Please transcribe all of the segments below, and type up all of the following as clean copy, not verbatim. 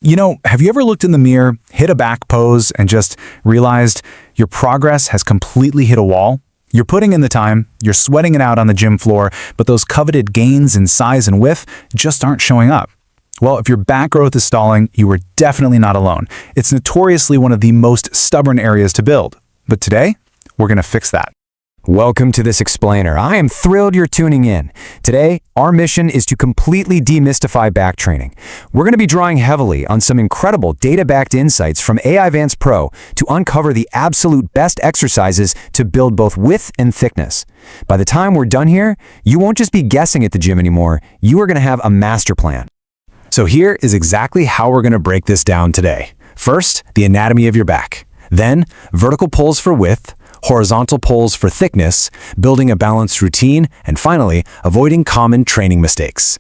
Have you ever looked in the mirror, hit a back pose, and just realized your progress has completely hit a wall? You're putting in the time, you're sweating it out on the gym floor, but those coveted gains in size and width just aren't showing up. Well, if your back growth is stalling, you are definitely not alone. It's notoriously one of the most stubborn areas to build. But today, we're going to fix that. Welcome to this explainer. I am thrilled you're tuning in. Today, our mission is to completely demystify back training. We're going to be drawing heavily on some incredible data-backed insights from AI Advanced Pro to uncover the absolute best exercises to build both width and thickness. By the time we're done here, you won't just be guessing at the gym anymore, you are going to have a master plan. So here is exactly how we're going to break this down today. First, the anatomy of your back. Then, vertical pulls for width, horizontal pulls for thickness, building a balanced routine, and finally, avoiding common training mistakes.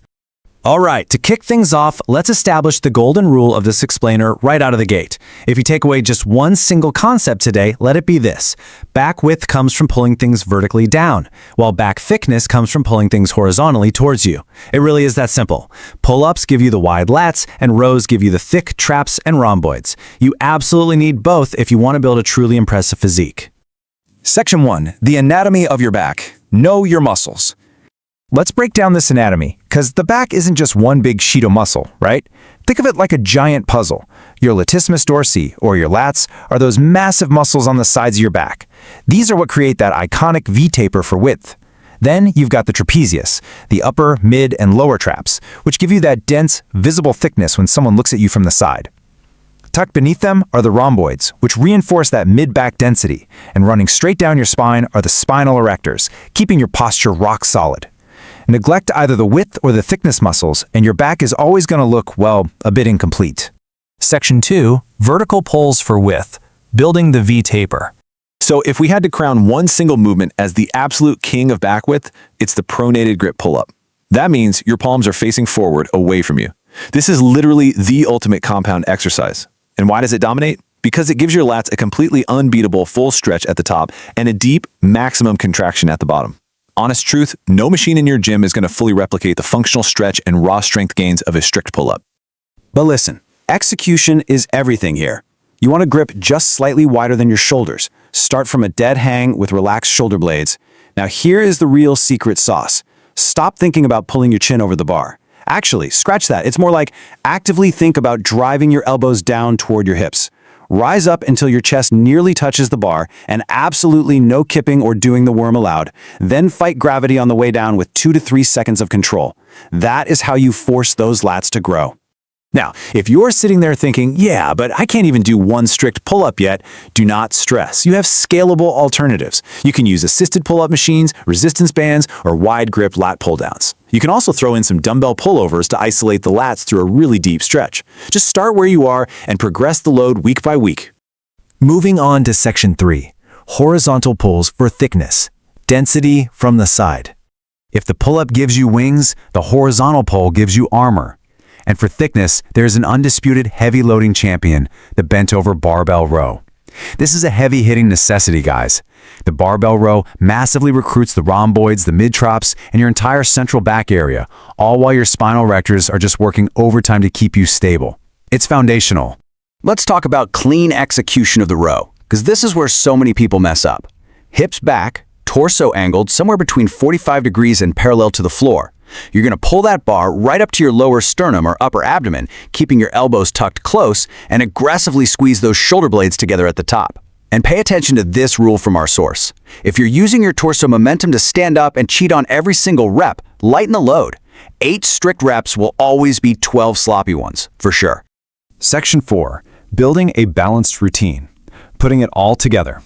All right, to kick things off, let's establish the golden rule of this explainer right out of the gate. If you take away just one single concept today, let it be this. Back width comes from pulling things vertically down, while back thickness comes from pulling things horizontally towards you. It really is that simple. Pull-ups give you the wide lats, and rows give you the thick traps and rhomboids. You absolutely need both if you want to build a truly impressive physique. Section 1. The anatomy of your back. Know your muscles. Let's break down this anatomy, because the back isn't just one big sheet of muscle, right? Think of it like a giant puzzle. Your latissimus dorsi, or your lats, are those massive muscles on the sides of your back. These are what create that iconic V-taper for width. Then you've got the trapezius, the upper, mid, and lower traps, which give you that dense, visible thickness when someone looks at you from the side. Tucked beneath them are the rhomboids, which reinforce that mid-back density, and running straight down your spine are the spinal erectors, keeping your posture rock solid. Neglect either the width or the thickness muscles, and your back is always going to look, well, a bit incomplete. Section 2. Vertical pulls for width. Building the V-taper. So if we had to crown one single movement as the absolute king of back width, it's the pronated grip pull-up. That means your palms are facing forward away from you. This is literally the ultimate compound exercise. And why does it dominate? Because it gives your lats a completely unbeatable full stretch at the top and a deep maximum contraction at the bottom. Honest truth, no machine in your gym is going to fully replicate the functional stretch and raw strength gains of a strict pull-up. But listen, execution is everything here. You want to grip just slightly wider than your shoulders. Start from a dead hang with relaxed shoulder blades. Now here is the real secret sauce. Stop thinking about pulling your chin over the bar. Actually, scratch that. It's more like actively think about driving your elbows down toward your hips. Rise up until your chest nearly touches the bar, and absolutely no kipping or doing the worm allowed. Then fight gravity on the way down with 2 to 3 seconds of control. That is how you force those lats to grow. Now, if you're sitting there thinking, yeah, but I can't even do one strict pull-up yet, do not stress. You have scalable alternatives. You can use assisted pull-up machines, resistance bands, or wide grip lat pull-downs. You can also throw in some dumbbell pullovers to isolate the lats through a really deep stretch. Just start where you are and progress the load week by week. Moving on to Section 3. Horizontal pulls for thickness. Density from the side. If the pull-up gives you wings, the horizontal pull gives you armor. And for thickness, there's an undisputed heavy-loading champion, the bent-over barbell row. This is a heavy-hitting necessity, guys. The barbell row massively recruits the rhomboids, the mid-traps, and your entire central back area, all while your spinal erectors are just working overtime to keep you stable. It's foundational. Let's talk about clean execution of the row, because this is where so many people mess up. Hips back, torso angled somewhere between 45 degrees and parallel to the floor. You're going to pull that bar right up to your lower sternum or upper abdomen, keeping your elbows tucked close, and aggressively squeeze those shoulder blades together at the top. And pay attention to this rule from our source. If you're using your torso momentum to stand up and cheat on every single rep, lighten the load. 8 strict reps will always beat 12 sloppy ones, for sure. Section 4. Building a balanced routine. Putting it all together.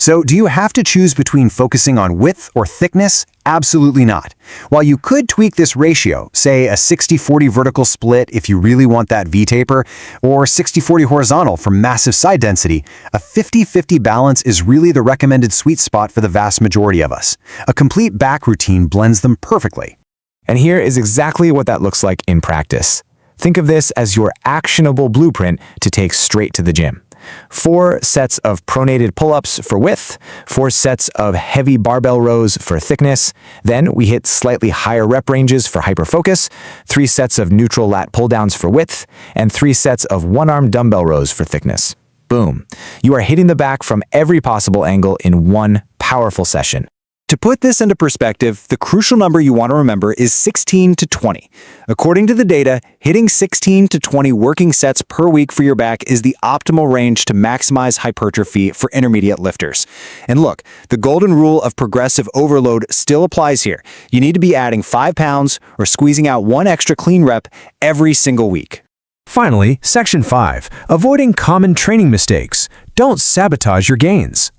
So, do you have to choose between focusing on width or thickness? Absolutely not. While you could tweak this ratio, say a 60-40 vertical split if you really want that V-taper, or 60-40 horizontal for massive side density, a 50-50 balance is really the recommended sweet spot for the vast majority of us. A complete back routine blends them perfectly. And here is exactly what that looks like in practice. Think of this as your actionable blueprint to take straight to the gym. 4 sets of pronated pull-ups for width, 4 sets of heavy barbell rows for thickness, then we hit slightly higher rep ranges for hyperfocus, 3 sets of neutral lat pull-downs for width, and 3 sets of one-arm dumbbell rows for thickness. Boom. You are hitting the back from every possible angle in one powerful session. To put this into perspective, the crucial number you want to remember is 16 to 20. According to the data, hitting 16 to 20 working sets per week for your back is the optimal range to maximize hypertrophy for intermediate lifters. And look, the golden rule of progressive overload still applies here. You need to be adding 5 pounds or squeezing out 1 extra clean rep every single week. Finally, Section 5. Avoiding common training mistakes. Don't sabotage your gains.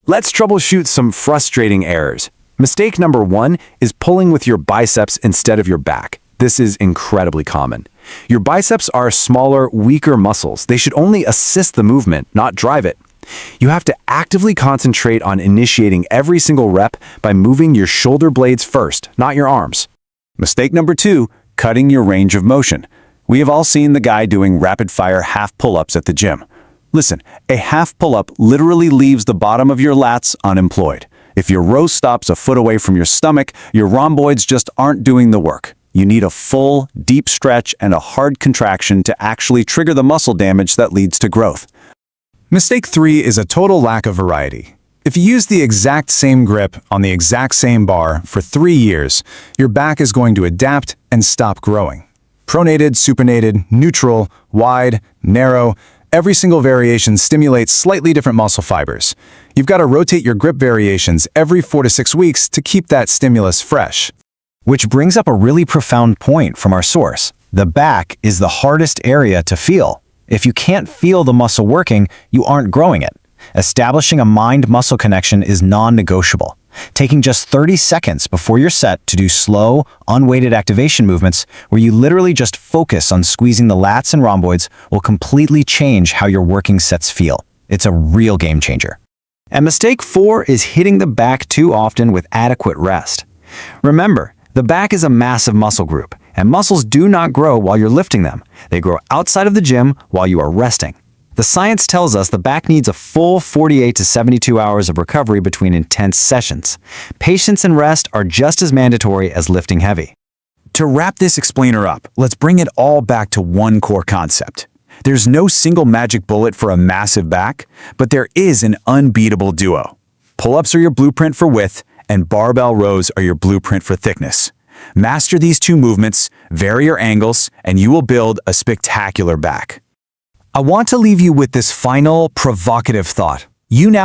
Let's troubleshoot some frustrating errors. Mistake number 1 is pulling with your biceps instead of your back. This is incredibly common. Your biceps are smaller, weaker muscles. They should only assist the movement, not drive it. You have to actively concentrate on initiating every single rep by moving your shoulder blades first, not your arms. Mistake number 2, cutting your range of motion. We have all seen the guy doing rapid-fire half pull-ups at the gym. Listen, a half pull-up literally leaves the bottom of your lats unemployed. If your row stops a foot away from your stomach, your rhomboids just aren't doing the work. You need a full, deep stretch and a hard contraction to actually trigger the muscle damage that leads to growth. Mistake 3 is a total lack of variety. If you use the exact same grip on the exact same bar for 3 years, your back is going to adapt and stop growing. Pronated, supinated, neutral, wide, narrow, every single variation stimulates slightly different muscle fibers. You've got to rotate your grip variations every 4 to 6 weeks to keep that stimulus fresh. Which brings up a really profound point from our source. The back is the hardest area to feel. If you can't feel the muscle working, you aren't growing it. Establishing a mind-muscle connection is non-negotiable. Taking just 30 seconds before your set to do slow, unweighted activation movements where you literally just focus on squeezing the lats and rhomboids will completely change how your working sets feel. It's a real game changer. And mistake 4 is hitting the back too often with adequate rest. Remember, the back is a massive muscle group, and muscles do not grow while you're lifting them. They grow outside of the gym while you are resting. The science tells us the back needs a full 48 to 72 hours of recovery between intense sessions. Patience and rest are just as mandatory as lifting heavy. To wrap this explainer up, let's bring it all back to one core concept. There's no single magic bullet for a massive back, but there is an unbeatable duo. Pull-ups are your blueprint for width, and barbell rows are your blueprint for thickness. Master these 2 movements, vary your angles, and you will build a spectacular back. I want to leave you with this final, provocative thought. You now